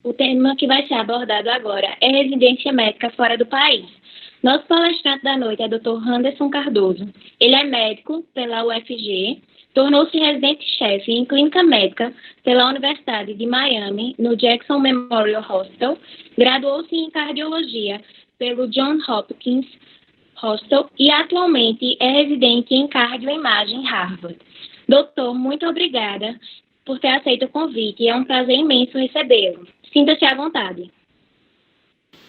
O tema que vai ser abordado agora é residência médica fora do país. Nosso palestrante da noite é o Dr. Anderson Cardoso. Ele é médico pela UFG, tornou-se residente-chefe em clínica médica pela Universidade de Miami, no Jackson Memorial Hospital, graduou-se em cardiologia pelo Johns Hopkins Hospital e atualmente é residente em cardioimagem Harvard. Doutor, muito obrigada por ter aceito o convite. É um prazer imenso recebê-lo. Sinta-se à vontade.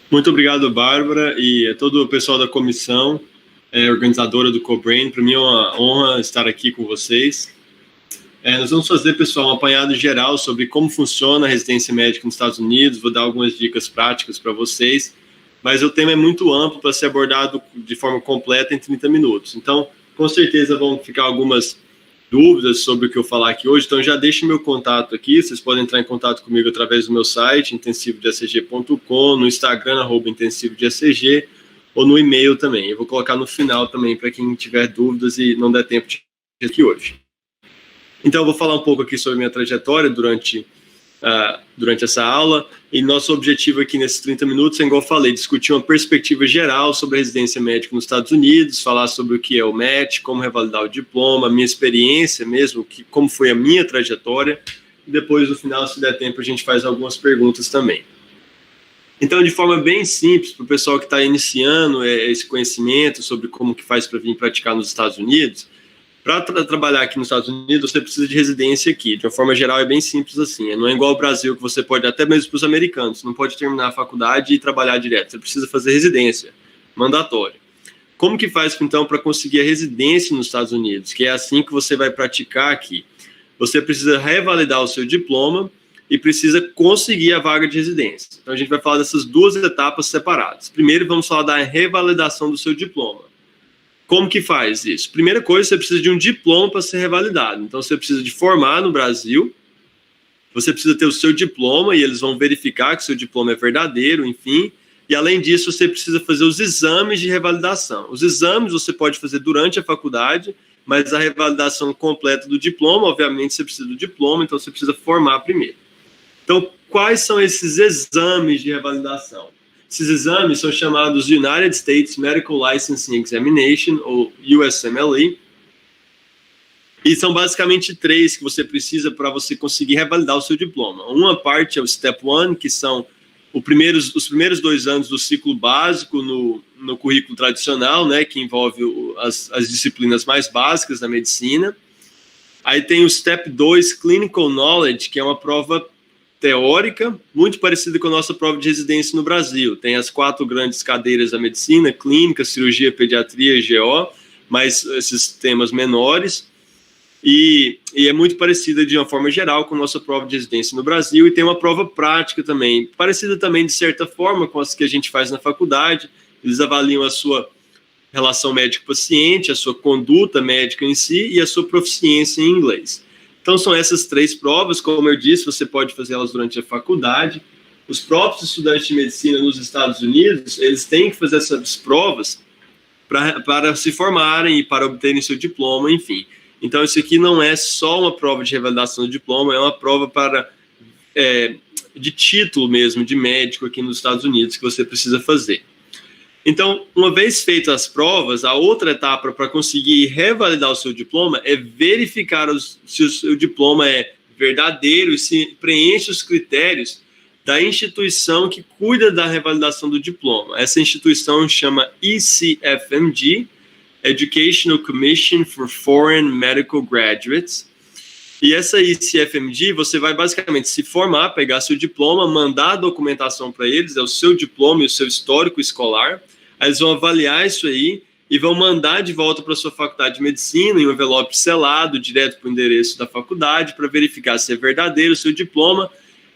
Muito obrigado, Bárbara, e a todo o pessoal da comissão organizadora do CoBrain. Para mim é uma honra estar aqui com vocês. Nós vamos fazer, pessoal, um apanhado geral sobre como funciona a residência médica nos Estados Unidos. Vou dar algumas dicas práticas para vocês, mas o tema é muito amplo para ser abordado de forma completa em 30 minutos. Então, com certeza vão ficar algumas dúvidas sobre o que eu falar aqui hoje, então já deixe meu contato aqui. Vocês podem entrar em contato comigo através do meu site, intensivodecg.com, no Instagram, @intensivodecg, ou no e-mail também. Eu vou colocar no final também, para quem tiver dúvidas e não der tempo de aqui hoje. Então, eu vou falar um pouco aqui sobre minha trajetória durante essa aula, e nosso objetivo aqui nesses 30 minutos é, igual eu falei, discutir uma perspectiva geral sobre a residência médica nos Estados Unidos, falar sobre o que é o MET, como revalidar o diploma, minha experiência mesmo, como foi a minha trajetória, e depois, no final, se der tempo, a gente faz algumas perguntas também. Então, de forma bem simples, para o pessoal que está iniciando esse conhecimento sobre como que faz para vir praticar nos Estados Unidos, para trabalhar aqui nos Estados Unidos, você precisa de residência aqui. De uma forma geral, é bem simples assim. Não é igual ao Brasil, que você pode, até mesmo para os americanos, não pode terminar a faculdade e trabalhar direto. Você precisa fazer residência, mandatório. Como que faz, então, para conseguir a residência nos Estados Unidos? Que é assim que você vai praticar aqui. Você precisa revalidar o seu diploma e precisa conseguir a vaga de residência. Então, a gente vai falar dessas duas etapas separadas. Primeiro, vamos falar da revalidação do seu diploma. Como que faz isso? Primeira coisa, você precisa de um diploma para ser revalidado. Então, você precisa de formar no Brasil, você precisa ter o seu diploma e eles vão verificar que o seu diploma é verdadeiro, enfim. E, além disso, você precisa fazer os exames de revalidação. Os exames você pode fazer durante a faculdade, mas a revalidação completa do diploma, obviamente, você precisa do diploma, então você precisa formar primeiro. Então, quais são esses exames de revalidação? Esses exames são chamados United States Medical Licensing Examination, ou USMLE, e são basicamente 3 que você precisa para você conseguir revalidar o seu diploma. Uma parte é o Step 1, que são os primeiros 2 anos do ciclo básico no currículo tradicional, né, que envolve as disciplinas mais básicas da medicina. Aí tem o Step 2, Clinical Knowledge, que é uma prova teórica, muito parecida com a nossa prova de residência no Brasil. Tem as 4 grandes cadeiras da medicina: clínica, cirurgia, pediatria e GO, mas esses temas menores. E é muito parecida, de uma forma geral, com a nossa prova de residência no Brasil. E tem uma prova prática também, parecida também, de certa forma, com as que a gente faz na faculdade. Eles avaliam a sua relação médico-paciente, a sua conduta médica em si e a sua proficiência em inglês. Então, são essas 3 provas. Como eu disse, você pode fazer elas durante a faculdade. Os próprios estudantes de medicina nos Estados Unidos, eles têm que fazer essas provas para se formarem e para obterem seu diploma, enfim. Então, isso aqui não é só uma prova de revalidação do diploma, é uma prova de título mesmo, de médico aqui nos Estados Unidos, que você precisa fazer. Então, uma vez feitas as provas, a outra etapa para conseguir revalidar o seu diploma é verificar se o seu diploma é verdadeiro e se preenche os critérios da instituição que cuida da revalidação do diploma. Essa instituição chama ECFMG, Educational Commission for Foreign Medical Graduates. E essa ECFMG, você vai basicamente se formar, pegar seu diploma, mandar a documentação para eles, é o seu diploma e o seu histórico escolar. Aí eles vão avaliar isso aí e vão mandar de volta para a sua faculdade de medicina em um envelope selado, direto para o endereço da faculdade, para verificar se é verdadeiro o seu diploma.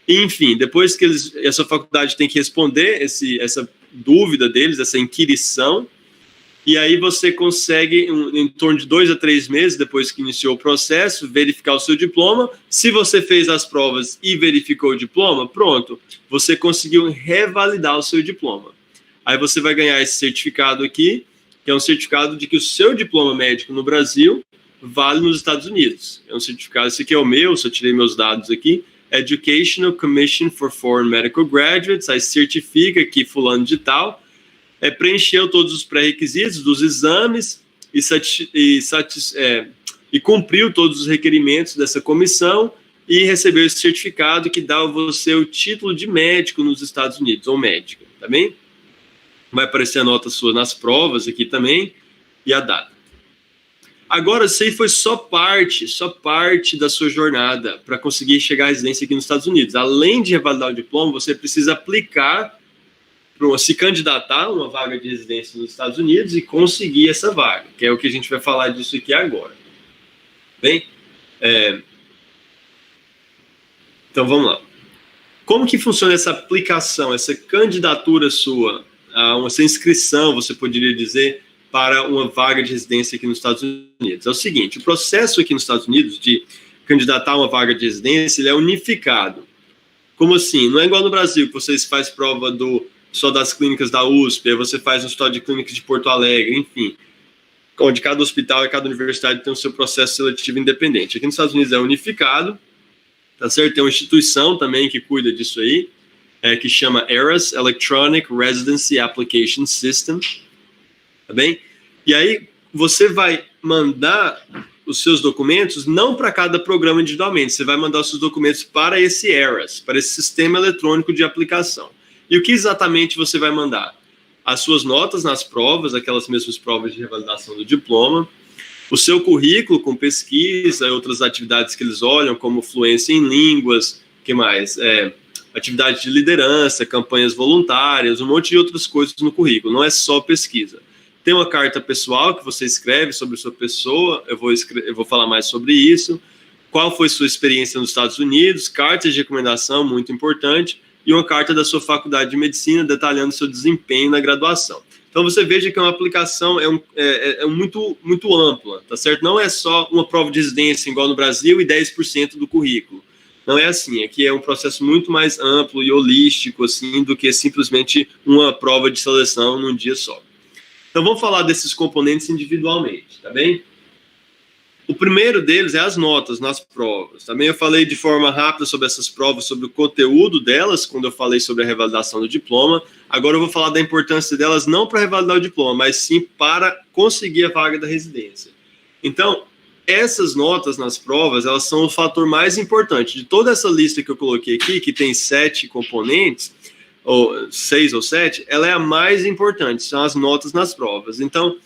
E, enfim, depois que essa faculdade tem que responder essa dúvida deles, essa inquirição, e aí você consegue, em torno de 2 a 3 meses depois que iniciou o processo, verificar o seu diploma. Se você fez as provas e verificou o diploma, pronto, você conseguiu revalidar o seu diploma. Aí você vai ganhar esse certificado aqui, que é um certificado de que o seu diploma médico no Brasil vale nos Estados Unidos. É um certificado, esse aqui é o meu, se eu tirei meus dados aqui, Educational Commission for Foreign Medical Graduates, aí certifica que fulano de tal preencheu todos os pré-requisitos dos exames e cumpriu todos os requerimentos dessa comissão e recebeu esse certificado que dá a você o título de médico nos Estados Unidos, ou médica, tá bem? Vai aparecer a nota sua nas provas aqui também, e a data. Agora, isso aí foi só parte da sua jornada para conseguir chegar à residência aqui nos Estados Unidos. Além de revalidar o diploma, você precisa aplicar, se candidatar a uma vaga de residência nos Estados Unidos e conseguir essa vaga, que é o que a gente vai falar disso aqui agora. Bem, então vamos lá. Como que funciona essa aplicação, essa candidatura sua, essa inscrição, você poderia dizer, para uma vaga de residência aqui nos Estados Unidos? É o seguinte, o processo aqui nos Estados Unidos de candidatar a uma vaga de residência, ele é unificado. Como assim? Não é igual no Brasil, que vocês fazem prova só das clínicas da USP, aí você faz um estudo de clínicas de Porto Alegre, enfim, onde cada hospital e cada universidade tem o seu processo seletivo independente. Aqui nos Estados Unidos é unificado, tá certo? Tem uma instituição também que cuida disso aí, que chama ERAS, Electronic Residency Application System, tá bem? E aí você vai mandar os seus documentos não para cada programa individualmente, você vai mandar os seus documentos para esse ERAS, para esse sistema eletrônico de aplicação. E o que exatamente você vai mandar? As suas notas nas provas, aquelas mesmas provas de revalidação do diploma, o seu currículo com pesquisa e outras atividades que eles olham, como fluência em línguas, que mais? Atividade de liderança, campanhas voluntárias, um monte de outras coisas no currículo, não é só pesquisa. Tem uma carta pessoal que você escreve sobre sua pessoa, eu vou falar mais sobre isso, qual foi sua experiência nos Estados Unidos, cartas de recomendação, muito importante, e uma carta da sua faculdade de medicina detalhando seu desempenho na graduação. Então você veja que é uma aplicação muito, muito ampla, tá certo? Não é só uma prova de residência igual no Brasil e 10% do currículo. Não é assim, aqui é um processo muito mais amplo e holístico assim, do que simplesmente uma prova de seleção num dia só. Então vamos falar desses componentes individualmente, tá bem? O primeiro deles é as notas nas provas. Também eu falei de forma rápida sobre essas provas, sobre o conteúdo delas, quando eu falei sobre a revalidação do diploma. Agora eu vou falar da importância delas não para revalidar o diploma, mas sim para conseguir a vaga da residência. Então, essas notas nas provas, elas são o fator mais importante. De toda essa lista que eu coloquei aqui, que tem 7 componentes, ou 6 ou 7, ela é a mais importante, são as notas nas provas. Então,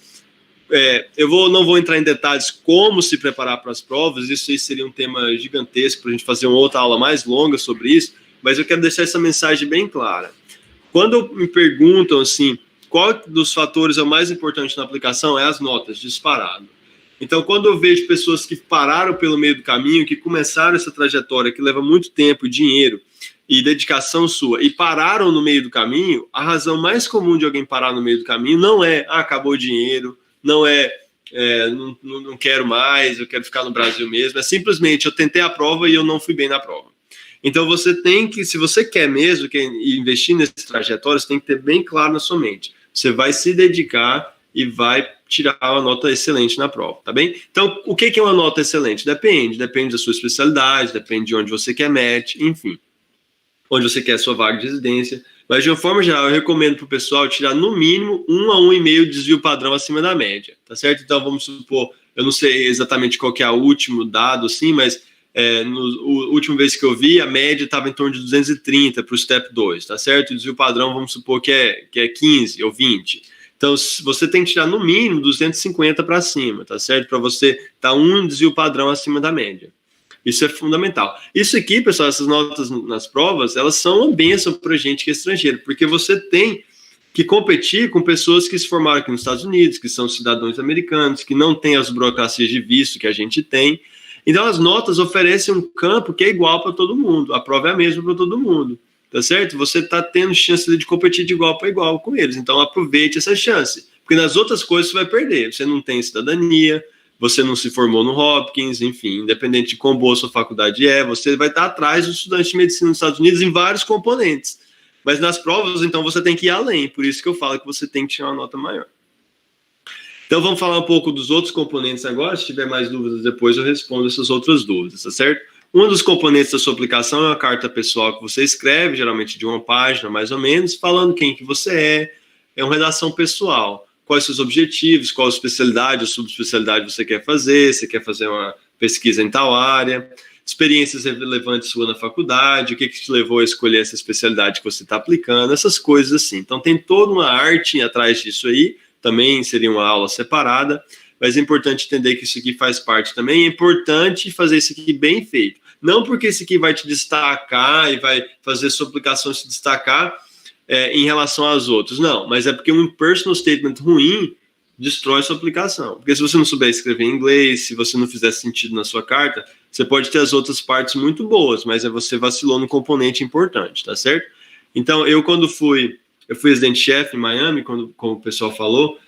não vou entrar em detalhes como se preparar para as provas, isso aí seria um tema gigantesco para a gente fazer uma outra aula mais longa sobre isso, mas eu quero deixar essa mensagem bem clara. Quando me perguntam assim, qual dos fatores é o mais importante na aplicação, é as notas, disparado. Então, quando eu vejo pessoas que pararam pelo meio do caminho, que começaram essa trajetória que leva muito tempo, dinheiro e dedicação sua, e pararam no meio do caminho, a razão mais comum de alguém parar no meio do caminho não é, acabou o dinheiro, não não quero mais, eu quero ficar no Brasil mesmo, é simplesmente eu tentei a prova e eu não fui bem na prova. Então você tem que, se você quer mesmo investir nesse trajetório, você tem que ter bem claro na sua mente, você vai se dedicar e vai tirar uma nota excelente na prova, tá bem? Então, o que é uma nota excelente? Depende da sua especialidade, depende de onde você quer match, enfim, onde você quer a sua vaga de residência. Mas, de uma forma geral, eu recomendo para o pessoal tirar, no mínimo, 1 a 1,5 desvio padrão acima da média, tá certo? Então, vamos supor, eu não sei exatamente qual que é o último dado, assim, mas a última vez que eu vi, a média estava em torno de 230 para o Step 2, tá certo? E o desvio padrão, vamos supor que é 15 ou 20. Então, você tem que tirar, no mínimo, 250 para cima, tá certo? Para você estar um desvio padrão acima da média. Isso é fundamental. Isso aqui, pessoal, essas notas nas provas, elas são uma bênção para a gente que é estrangeiro, porque você tem que competir com pessoas que se formaram aqui nos Estados Unidos, que são cidadãos americanos, que não têm as burocracias de visto que a gente tem. Então, as notas oferecem um campo que é igual para todo mundo. A prova é a mesma para todo mundo, tá certo? Você está tendo chance de competir de igual para igual com eles. Então, aproveite essa chance, porque nas outras coisas você vai perder. Você não tem cidadania, você não se formou no Hopkins, enfim, independente de quão boa sua faculdade você vai estar atrás do estudante de medicina nos Estados Unidos em vários componentes. Mas nas provas, então, você tem que ir além, por isso que eu falo que você tem que tirar uma nota maior. Então, vamos falar um pouco dos outros componentes agora, se tiver mais dúvidas depois eu respondo essas outras dúvidas, tá certo? Um dos componentes da sua aplicação é uma carta pessoal que você escreve, geralmente de uma página, mais ou menos, falando quem que você é uma redação pessoal. Quais seus objetivos, qual especialidade ou subespecialidade você quer fazer, você quer fazer uma pesquisa em tal área, experiências relevantes sua na faculdade, o que te levou a escolher essa especialidade que você está aplicando, essas coisas assim. Então tem toda uma arte atrás disso aí, também seria uma aula separada, mas é importante entender que isso aqui faz parte também, é importante fazer isso aqui bem feito. Não porque isso aqui vai te destacar e vai fazer sua aplicação se destacar em relação aos outros, não, mas é porque um personal statement ruim destrói sua aplicação. Porque se você não souber escrever em inglês, se você não fizer sentido na sua carta, você pode ter as outras partes muito boas, mas você vacilou no componente importante, tá certo? Então, eu fui residente-chefe em Miami, como o pessoal falou,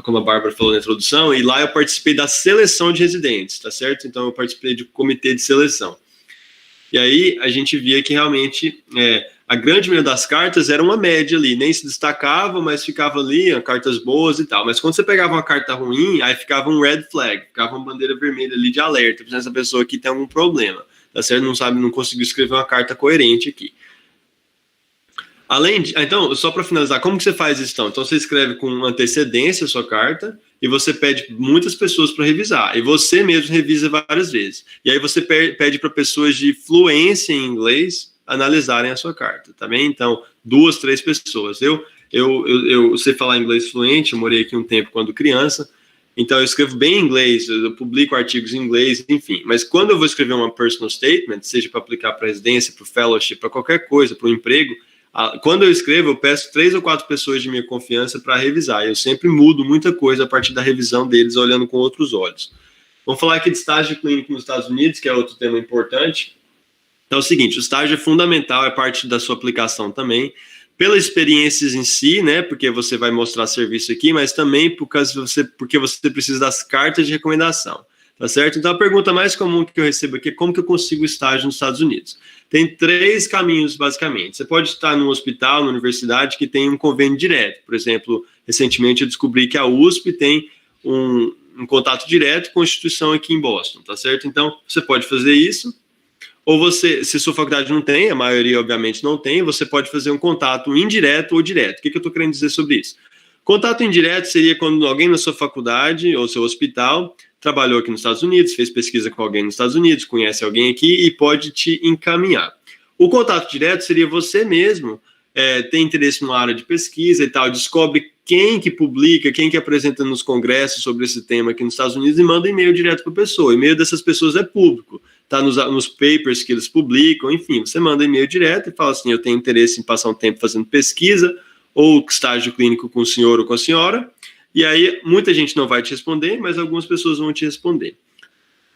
como a Bárbara falou na introdução, e lá eu participei da seleção de residentes, tá certo? Então, eu participei do comitê de seleção. E aí, a gente via que realmente a grande maioria das cartas era uma média ali, nem se destacava, mas ficava ali, cartas boas e tal. Mas quando você pegava uma carta ruim, aí ficava um red flag, ficava uma bandeira vermelha ali de alerta, porque essa pessoa aqui tem algum problema, tá certo? Não conseguiu escrever uma carta coerente aqui. Então, só para finalizar, como que você faz isso então? Então, você escreve com antecedência a sua carta e você pede muitas pessoas para revisar. E você mesmo revisa várias vezes. E aí você pede para pessoas de fluência em inglês analisarem a sua carta, tá bem? Então, 2, 3 pessoas. Eu sei falar inglês fluente, eu morei aqui um tempo quando criança, então eu escrevo bem em inglês, eu publico artigos em inglês, enfim. Mas quando eu vou escrever uma personal statement, seja para aplicar para residência, para o fellowship, para qualquer coisa, para o emprego, quando eu escrevo, eu peço 3 ou 4 pessoas de minha confiança para revisar. Eu sempre mudo muita coisa a partir da revisão deles, olhando com outros olhos. Vamos falar aqui de estágio clínico nos Estados Unidos, que é outro tema importante. Então é o seguinte, o estágio é fundamental, é parte da sua aplicação também, pelas experiências em si, né, porque você vai mostrar serviço aqui, mas também porque você precisa das cartas de recomendação, tá certo? Então a pergunta mais comum que eu recebo aqui é como que eu consigo estágio nos Estados Unidos? Tem 3 caminhos, basicamente. Você pode estar num hospital, numa universidade que tem um convênio direto. Por exemplo, recentemente eu descobri que a USP tem um contato direto com a instituição aqui em Boston, tá certo? Então você pode fazer isso. Ou você, se sua faculdade não tem, a maioria obviamente não tem, você pode fazer um contato indireto ou direto. O que eu estou querendo dizer sobre isso? Contato indireto seria quando alguém na sua faculdade ou seu hospital trabalhou aqui nos Estados Unidos, fez pesquisa com alguém nos Estados Unidos, conhece alguém aqui e pode te encaminhar. O contato direto seria você mesmo, tem interesse numa área de pesquisa e tal, descobre quem que publica, quem que apresenta nos congressos sobre esse tema aqui nos Estados Unidos e manda e-mail direto para a pessoa. O e-mail dessas pessoas é público, está nos papers que eles publicam, enfim, você manda e-mail direto e fala assim, eu tenho interesse em passar um tempo fazendo pesquisa ou estágio clínico com o senhor ou com a senhora, e aí muita gente não vai te responder, mas algumas pessoas vão te responder.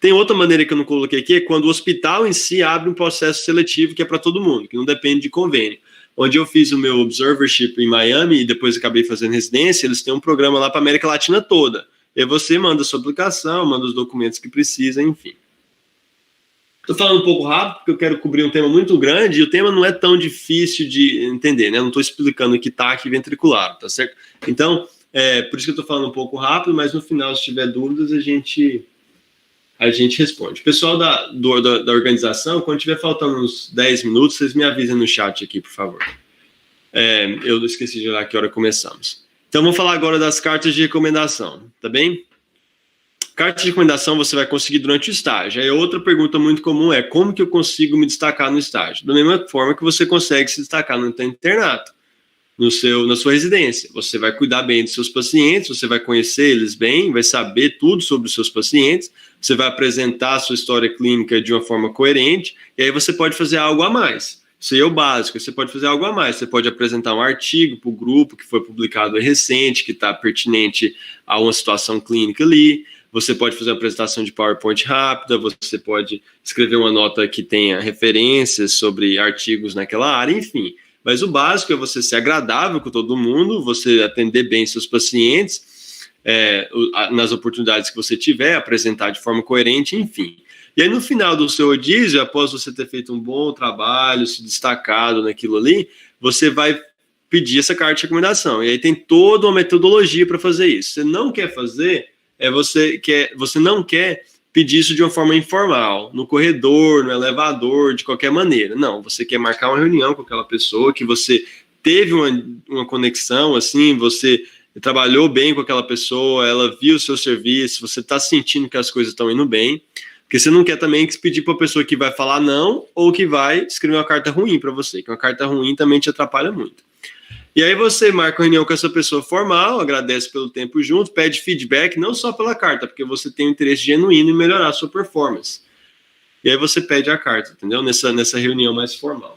Tem outra maneira que eu não coloquei aqui, é quando o hospital em si abre um processo seletivo que é para todo mundo, que não depende de convênio. Onde eu fiz o meu observership em Miami e depois acabei fazendo residência, eles têm um programa lá para a América Latina toda. E aí você manda a sua aplicação, manda os documentos que precisa, enfim. Estou falando um pouco rápido, porque eu quero cobrir um tema muito grande, e o tema não é tão difícil de entender, né? Eu não estou explicando aqui TAC e ventricular, tá certo? Então, por isso que eu estou falando um pouco rápido, mas no final, se tiver dúvidas, a gente responde. O pessoal da organização, quando tiver faltando uns 10 minutos, vocês me avisem no chat aqui, por favor. Eu esqueci de olhar que hora começamos. Então, vamos falar agora das cartas de recomendação, tá bem? Carta de recomendação você vai conseguir durante o estágio. Aí outra pergunta muito comum é como que eu consigo me destacar no estágio? Da mesma forma que você consegue se destacar no internato, na sua residência. Você vai cuidar bem dos seus pacientes, você vai conhecer eles bem, vai saber tudo sobre os seus pacientes, você vai apresentar a sua história clínica de uma forma coerente, e aí você pode fazer algo a mais. Isso aí é o básico, você pode fazer algo a mais. Você pode apresentar um artigo para o grupo que foi publicado recente, que está pertinente a uma situação clínica ali. Você pode fazer uma apresentação de PowerPoint rápida, você pode escrever uma nota que tenha referências sobre artigos naquela área, enfim. Mas o básico é você ser agradável com todo mundo, você atender bem seus pacientes, nas oportunidades que você tiver, apresentar de forma coerente, enfim. E aí no final do seu rodízio, após você ter feito um bom trabalho, se destacado naquilo ali, você vai pedir essa carta de recomendação. E aí tem toda uma metodologia para fazer isso. Você não quer fazer... você não quer pedir isso de uma forma informal, no corredor, no elevador, de qualquer maneira. Não, você quer marcar uma reunião com aquela pessoa que você teve uma conexão, assim, você trabalhou bem com aquela pessoa, ela viu o seu serviço, você está sentindo que as coisas estão indo bem, porque você não quer também pedir para a pessoa que vai falar não ou que vai escrever uma carta ruim para você, que uma carta ruim também te atrapalha muito. E aí você marca uma reunião com essa pessoa formal, agradece pelo tempo junto, pede feedback, não só pela carta, porque você tem um interesse genuíno em melhorar a sua performance. E aí você pede a carta, entendeu? Nessa reunião mais formal.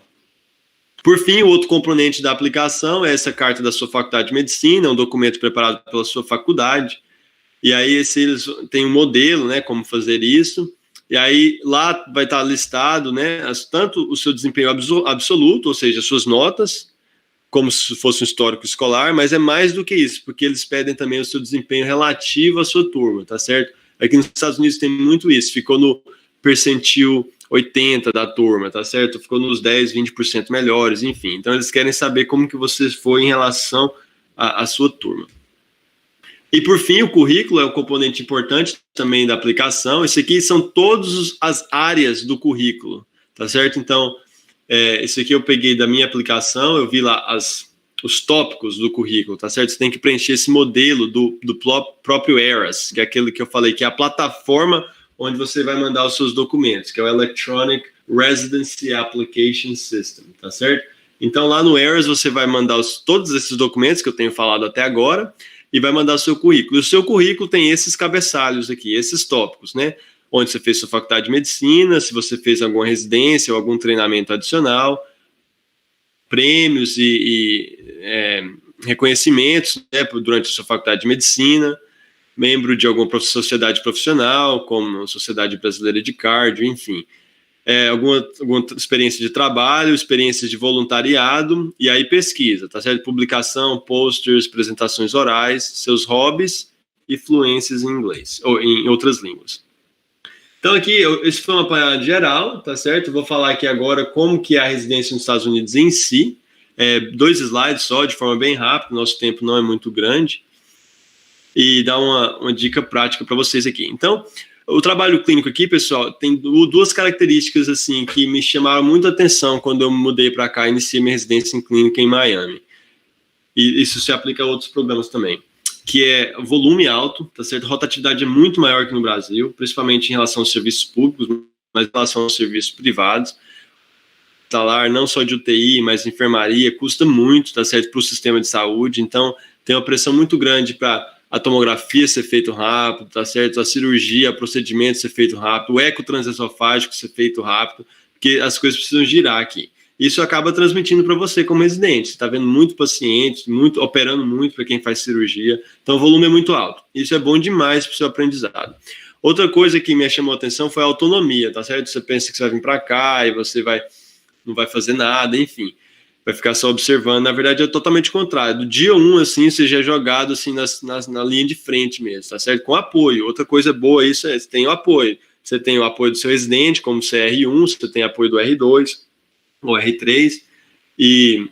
Por fim, o outro componente da aplicação é essa carta da sua faculdade de medicina, um documento preparado pela sua faculdade. E aí eles têm um modelo, né, como fazer isso. E aí lá vai estar listado, né, tanto o seu desempenho absoluto, ou seja, as suas notas, como se fosse um histórico escolar, mas é mais do que isso, porque eles pedem também o seu desempenho relativo à sua turma, tá certo? Aqui nos Estados Unidos tem muito isso, ficou no percentil 80 da turma, tá certo? Ficou nos 10, 20% melhores, enfim. Então eles querem saber como que você foi em relação à sua turma. E por fim, o currículo é um componente importante também da aplicação. Esse aqui são todas as áreas do currículo, tá certo? Então, esse aqui eu peguei da minha aplicação, eu vi lá os tópicos do currículo, tá certo? Você tem que preencher esse modelo do próprio ERAS, que é aquele que eu falei, que é a plataforma onde você vai mandar os seus documentos, que é o Electronic Residency Application System, tá certo? Então, lá no ERAS, você vai mandar todos esses documentos que eu tenho falado até agora e vai mandar o seu currículo. E o seu currículo tem esses cabeçalhos aqui, esses tópicos, né? Onde você fez sua faculdade de medicina, se você fez alguma residência ou algum treinamento adicional, prêmios e reconhecimentos, né, durante a sua faculdade de medicina, membro de alguma sociedade profissional, como a Sociedade Brasileira de Cardio, enfim. Alguma experiência de trabalho, experiências de voluntariado, e aí pesquisa, tá certo? Publicação, posters, apresentações orais, seus hobbies e fluências em inglês, ou em outras línguas. Então aqui, esse foi uma apanhada geral, tá certo? Vou falar aqui agora como que é a residência nos Estados Unidos em si. 2 slides só, de forma bem rápida, nosso tempo não é muito grande. E dar uma dica prática para vocês aqui. Então, o trabalho clínico aqui, pessoal, tem 2 características assim que me chamaram muito a atenção quando eu me mudei para cá e iniciei minha residência em clínica em Miami. E isso se aplica a outros programas também, que é volume alto, tá certo? A rotatividade é muito maior que no Brasil, principalmente em relação aos serviços públicos, mas em relação aos serviços privados. Salário não só de UTI, mas enfermaria, custa muito, tá certo? Para o sistema de saúde, então tem uma pressão muito grande para a tomografia ser feito rápido, tá certo? A cirurgia, o procedimento ser feito rápido, o eco transesofágico ser feito rápido, porque as coisas precisam girar aqui. Isso acaba transmitindo para você como residente. Você está vendo muito paciente, operando muito para quem faz cirurgia, então o volume é muito alto. Isso é bom demais para o seu aprendizado. Outra coisa que me chamou a atenção foi a autonomia, tá certo? Você pensa que você vai vir para cá e você não vai fazer nada, enfim. Vai ficar só observando. Na verdade, é totalmente contrário. Do dia 1, assim, você já é jogado assim, na linha de frente mesmo, tá certo? Com apoio. Outra coisa boa, isso você tem o apoio. Você tem o apoio do seu residente, como o CR1, você tem apoio do R2, ou R3, e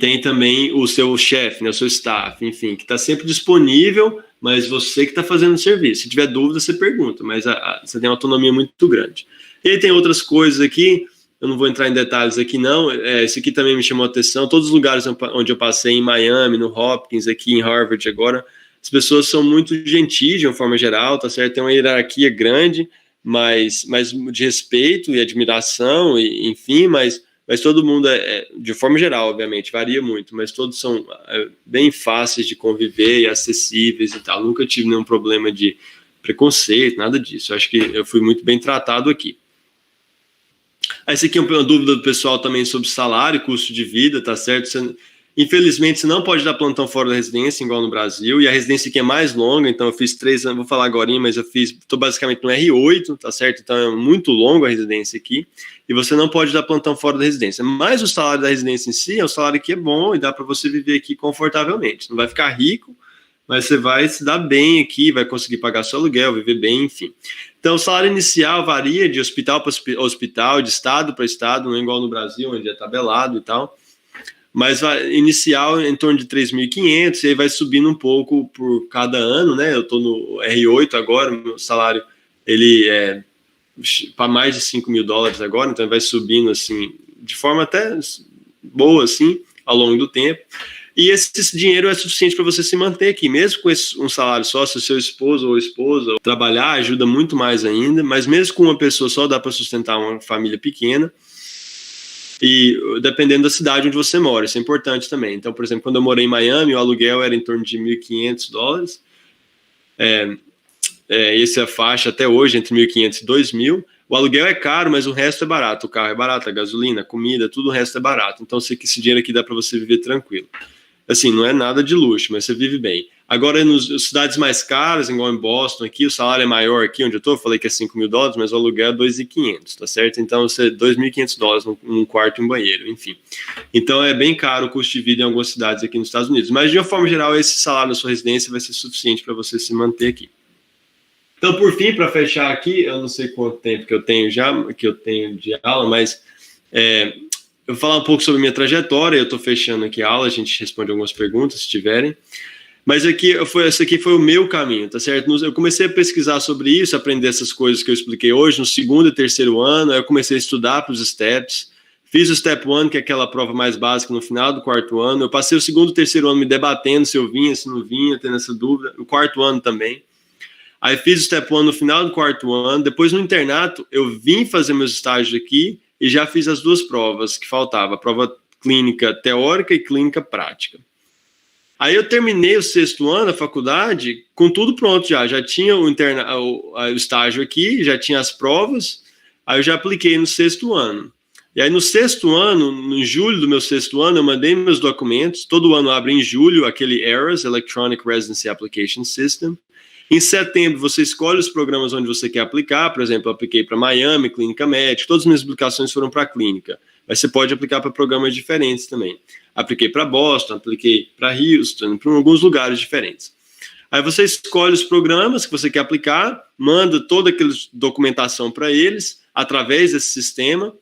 tem também o seu chefe, né, o seu staff, enfim, que está sempre disponível, mas você que está fazendo o serviço. Se tiver dúvida, você pergunta, mas você tem uma autonomia muito grande. E aí tem outras coisas aqui, eu não vou entrar em detalhes aqui não, esse aqui também me chamou a atenção, todos os lugares onde eu passei, em Miami, no Hopkins, aqui em Harvard agora, as pessoas são muito gentis de uma forma geral, tá certo? Tem uma hierarquia grande, mas de respeito e admiração, enfim, mas todo mundo, de forma geral, obviamente, varia muito, mas todos são bem fáceis de conviver e acessíveis e tal, nunca tive nenhum problema de preconceito, nada disso, eu acho que eu fui muito bem tratado aqui. Essa aqui é uma dúvida do pessoal também sobre salário, custo de vida, tá certo? Infelizmente, você não pode dar plantão fora da residência, igual no Brasil, e a residência aqui é mais longa, então eu fiz 3 anos, vou falar agora, mas estou basicamente no R8, tá certo? Então é muito longo a residência aqui, e você não pode dar plantão fora da residência. Mas o salário da residência em si, é um salário que é bom, e dá para você viver aqui confortavelmente. Não vai ficar rico, mas você vai se dar bem aqui, vai conseguir pagar seu aluguel, viver bem, enfim. Então, o salário inicial varia de hospital para hospital, de estado para estado, não é igual no Brasil, onde é tabelado e tal, mas inicial em torno de 3.500, e aí vai subindo um pouco por cada ano, né? Eu estou no R8 agora, meu salário ele é para mais de $5.000 agora, então vai subindo assim, de forma até boa assim, ao longo do tempo. E esse dinheiro é suficiente para você se manter aqui, mesmo com um salário só, se o seu esposo ou esposa trabalhar, ajuda muito mais ainda, mas mesmo com uma pessoa só dá para sustentar uma família pequena, e dependendo da cidade onde você mora, isso é importante também. Então, por exemplo, quando eu morei em Miami, o aluguel era em torno de $1.500, essa é a faixa até hoje, entre 1.500 e 2.000. O aluguel é caro, mas o resto é barato. O carro é barato, a gasolina, a comida, tudo o resto é barato. Então, sei que esse dinheiro aqui dá para você viver tranquilo. Assim, não é nada de luxo, mas você vive bem. Agora, nas cidades mais caras, igual em Boston aqui, o salário é maior aqui onde eu tô, falei que é $5.000, mas o aluguel é $2.500, tá certo? Então, você $2.500 num quarto e um banheiro, enfim. Então, é bem caro o custo de vida em algumas cidades aqui nos Estados Unidos. Mas, de uma forma geral, esse salário na sua residência vai ser suficiente para você se manter aqui. Então, por fim, para fechar aqui, eu não sei quanto tempo que eu tenho de aula, mas eu vou falar um pouco sobre minha trajetória. Eu estou fechando aqui a aula, a gente responde algumas perguntas, se tiverem. Mas esse aqui foi o meu caminho, tá certo? Eu comecei a pesquisar sobre isso, aprender essas coisas que eu expliquei hoje, no 2º e 3º ano. Aí eu comecei a estudar para os steps. Fiz o Step 1, que é aquela prova mais básica no final do 4º ano. Eu passei o 2º e 3º ano me debatendo se eu vinha, se não vinha, tendo essa dúvida. O 4º ano também. Aí fiz o Step 1 no final do 4º ano. Depois, no internato, eu vim fazer meus estágios aqui e já fiz as 2 provas que faltavam. A prova clínica teórica e clínica prática. Aí eu terminei o 6º ano da faculdade com tudo pronto já. Já tinha o estágio aqui, já tinha as provas. Aí eu já apliquei no 6º ano. E aí no 6º ano, em julho do meu 6º ano, eu mandei meus documentos. Todo ano abre em julho aquele ERAS, Electronic Residency Application System. Em setembro, você escolhe os programas onde você quer aplicar. Por exemplo, eu apliquei para Miami, Clínica Médica. Todas as minhas aplicações foram para a clínica. Mas você pode aplicar para programas diferentes também. Apliquei para Boston, apliquei para Houston, para alguns lugares diferentes. Aí você escolhe os programas que você quer aplicar, manda toda aquela documentação para eles, através desse sistema.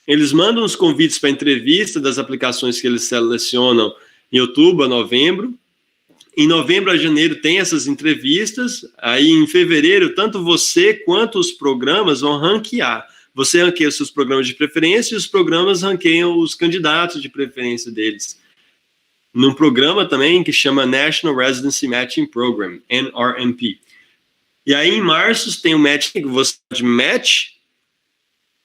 Eles mandam os convites para entrevista das aplicações que eles selecionam em outubro a novembro. Em novembro a janeiro tem essas entrevistas, aí em fevereiro tanto você quanto os programas vão ranquear. Você ranqueia os seus programas de preferência e os programas ranqueiam os candidatos de preferência deles. Num programa também que chama National Residency Matching Program, NRMP. E aí em março tem o matching, que você pode match,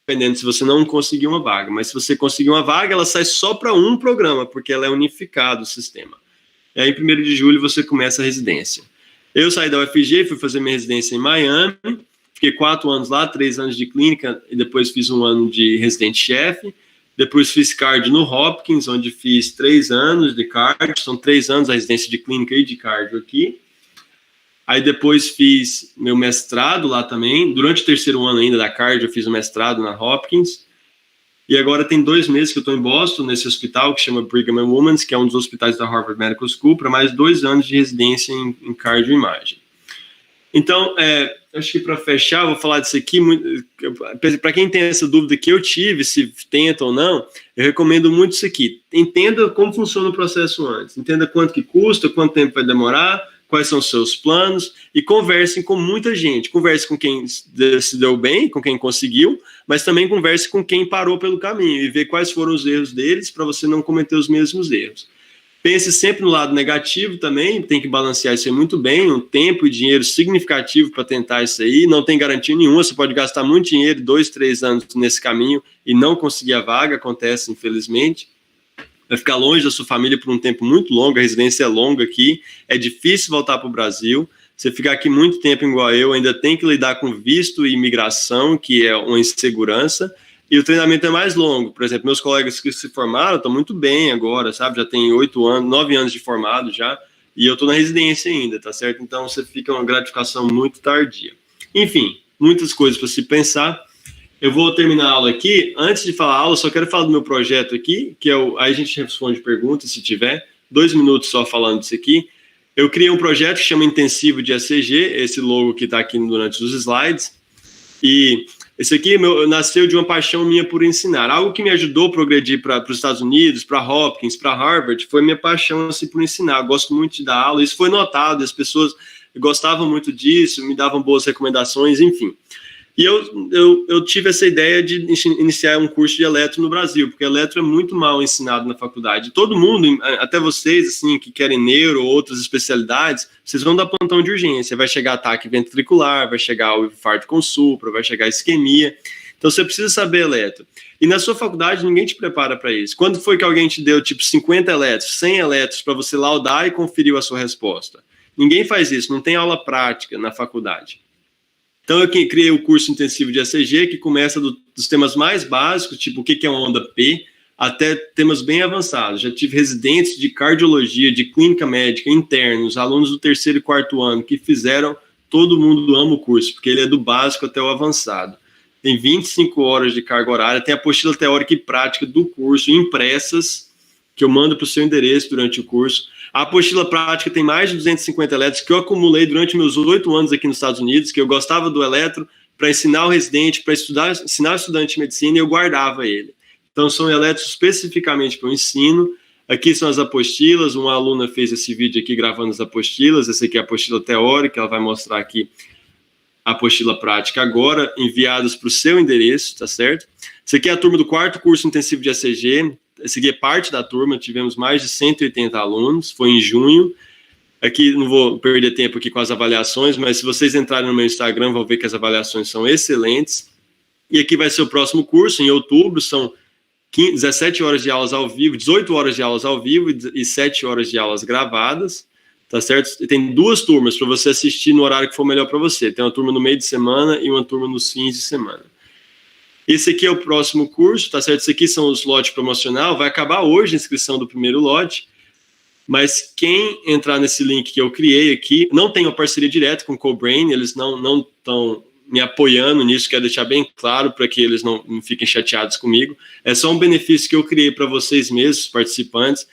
dependendo se você não conseguir uma vaga. Mas se você conseguir uma vaga, ela sai só para um programa, porque ela é unificado o sistema. E aí, em 1º de julho, você começa a residência. Eu saí da UFG, fui fazer minha residência em Miami, fiquei 4 anos lá, 3 anos de clínica, e depois fiz 1 ano de residente-chefe. Depois fiz cardio no Hopkins, onde fiz 3 anos de cardio, são 3 anos a residência de clínica e de cardio aqui. Aí depois fiz meu mestrado lá também. Durante o 3º ano ainda da cardio, eu fiz o mestrado na Hopkins. E agora tem 2 meses que eu estou em Boston, nesse hospital que chama Brigham and Women's, que é um dos hospitais da Harvard Medical School, para mais 2 anos de residência em cardioimagem. Então, acho que para fechar, eu vou falar disso aqui. Para quem tem essa dúvida que eu tive, se tenta ou não, eu recomendo muito isso aqui. Entenda como funciona o processo antes. Entenda quanto que custa, quanto tempo vai demorar, quais são os seus planos, e conversem com muita gente. Converse com quem se deu bem, com quem conseguiu, mas também converse com quem parou pelo caminho e ver quais foram os erros deles para você não cometer os mesmos erros. Pense sempre no lado negativo também, tem que balancear isso aí muito bem, um tempo e dinheiro significativo para tentar isso aí, não tem garantia nenhuma, você pode gastar muito dinheiro, 2, 3 anos nesse caminho e não conseguir a vaga, acontece infelizmente. Vai ficar longe da sua família por um tempo muito longo, a residência é longa aqui, é difícil voltar para o Brasil. Você ficar aqui muito tempo igual eu, ainda tem que lidar com visto e imigração, que é uma insegurança, e o treinamento é mais longo. Por exemplo, meus colegas que se formaram estão muito bem agora, sabe? Já tem 9 anos de formado já, e eu estou na residência ainda, tá certo? Então você fica uma gratificação muito tardia. Enfim, muitas coisas para se pensar. Eu vou terminar a aula aqui. Antes de falar a aula, só quero falar do meu projeto aqui, que é aí a gente responde perguntas, se tiver. 2 minutos só falando disso aqui. Eu criei um projeto que chama Intensivo de ECG, esse logo que está aqui durante os slides. E esse aqui nasceu de uma paixão minha por ensinar. Algo que me ajudou a progredir para os Estados Unidos, para Hopkins, para Harvard, foi minha paixão assim, por ensinar. Eu gosto muito de dar aula. Isso foi notado, as pessoas gostavam muito disso, me davam boas recomendações, enfim. E eu tive essa ideia de iniciar um curso de eletro no Brasil, porque eletro é muito mal ensinado na faculdade. Todo mundo, até vocês, assim, que querem neuro ou outras especialidades, vocês vão dar plantão de urgência. Vai chegar ataque ventricular, vai chegar o infarto com supra, vai chegar isquemia. Então, você precisa saber eletro. E na sua faculdade, ninguém te prepara para isso. Quando foi que alguém te deu, tipo, 50 eletros, 100 eletros para você laudar e conferir a sua resposta? Ninguém faz isso, não tem aula prática na faculdade. Então, eu criei o curso intensivo de ECG, que começa dos temas mais básicos, tipo o que é uma onda P, até temas bem avançados. Já tive residentes de cardiologia, de clínica médica, internos, alunos do 3º e 4º ano, que fizeram, todo mundo ama o curso, porque ele é do básico até o avançado. Tem 25 horas de carga horária, tem a apostila teórica e prática do curso, impressas, que eu mando para o seu endereço durante o curso. A apostila prática tem mais de 250 eletros que eu acumulei durante meus 8 anos aqui nos Estados Unidos, que eu gostava do eletro para ensinar o residente, para ensinar o estudante de medicina, e eu guardava ele. Então, são eletros especificamente para o ensino. Aqui são as apostilas, uma aluna fez esse vídeo aqui gravando as apostilas, essa aqui é a apostila teórica, ela vai mostrar aqui a apostila prática agora, enviadas para o seu endereço, tá certo? Essa aqui é a turma do 4º curso intensivo de ECG. Essa aqui é parte da turma, tivemos mais de 180 alunos, foi em junho. Aqui, não vou perder tempo aqui com as avaliações, mas se vocês entrarem no meu Instagram, vão ver que as avaliações são excelentes. E aqui vai ser o próximo curso, em outubro, são 17 horas de aulas ao vivo, 18 horas de aulas ao vivo e 7 horas de aulas gravadas, tá certo? E tem 2 turmas para você assistir no horário que for melhor para você. Tem uma turma no meio de semana e uma turma nos fins de semana. Esse aqui é o próximo curso, tá certo? Esse aqui são os lotes promocional, vai acabar hoje a inscrição do primeiro lote, mas quem entrar nesse link que eu criei aqui, não tem uma parceria direta com o CoBrain, eles não estão me apoiando nisso, quero deixar bem claro para que eles não fiquem chateados comigo, é só um benefício que eu criei para vocês mesmos, participantes.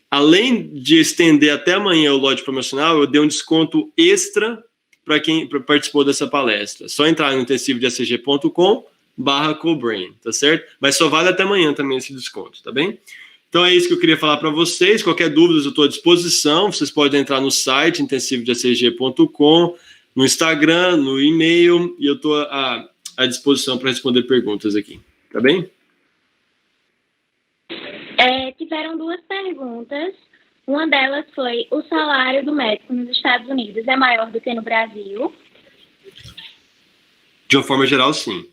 Além de estender até amanhã o lote promocional, eu dei um desconto extra para quem participou dessa palestra. Só entrar no intensivodecg.com/CoBrain, tá certo? Mas só vale até amanhã também esse desconto, tá bem? Então é isso que eu queria falar para vocês. Qualquer dúvida eu estou à disposição. Vocês podem entrar no site intensivodecg.com, no Instagram, no e-mail, e eu estou à disposição para responder perguntas aqui, tá bem? Tiveram 2 perguntas. Uma delas foi: o salário do médico nos Estados Unidos é maior do que no Brasil? De uma forma geral, sim.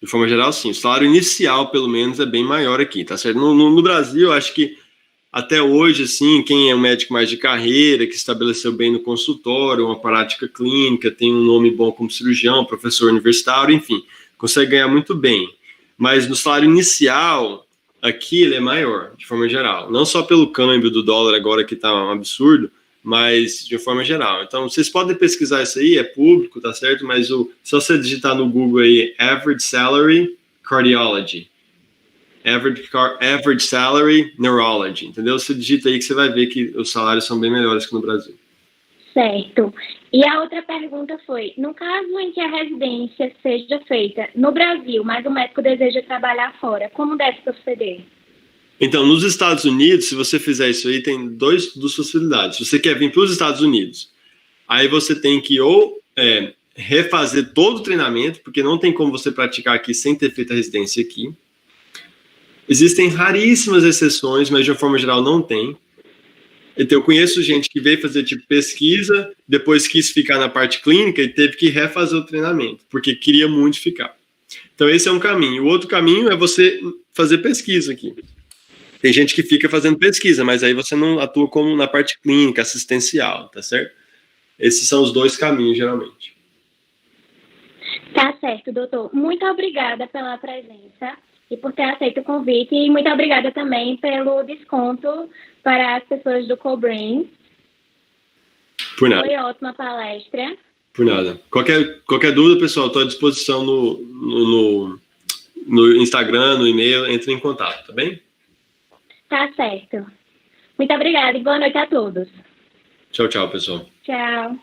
De forma geral, sim. O salário inicial, pelo menos, é bem maior aqui, tá certo? No Brasil, acho que até hoje, assim, quem é um médico mais de carreira, que estabeleceu bem no consultório, uma prática clínica, tem um nome bom como cirurgião, professor universitário, enfim, consegue ganhar muito bem. Mas no salário inicial, aqui ele é maior, de forma geral. Não só pelo câmbio do dólar agora, que está um absurdo, mas de forma geral. Então, vocês podem pesquisar isso aí, é público, tá certo? Mas se você digitar no Google aí, Average Salary Cardiology, Average Salary Neurology, entendeu? Você digita aí que você vai ver que os salários são bem melhores que no Brasil. Certo. E a outra pergunta foi: no caso em que a residência seja feita no Brasil, mas o médico deseja trabalhar fora, como deve proceder? Então, nos Estados Unidos, se você fizer isso aí, tem duas possibilidades. Se você quer vir para os Estados Unidos, aí você tem que ou refazer todo o treinamento, porque não tem como você praticar aqui sem ter feito a residência aqui. Existem raríssimas exceções, mas de uma forma geral não tem. Então, eu conheço gente que veio fazer tipo pesquisa, depois quis ficar na parte clínica e teve que refazer o treinamento, porque queria muito ficar. Então, esse é um caminho. O outro caminho é você fazer pesquisa aqui. Tem gente que fica fazendo pesquisa, mas aí você não atua como na parte clínica, assistencial, tá certo? Esses são os 2 caminhos, geralmente. Tá certo, doutor. Muito obrigada pela presença e por ter aceito o convite. E muito obrigada também pelo desconto para as pessoas do CoBrain. Por nada. Foi ótima palestra. Por nada. Qualquer dúvida, pessoal, estou à disposição no Instagram, no e-mail, entre em contato, tá bem? Tá certo. Muito obrigada e boa noite a todos. Tchau, tchau, pessoal. Tchau.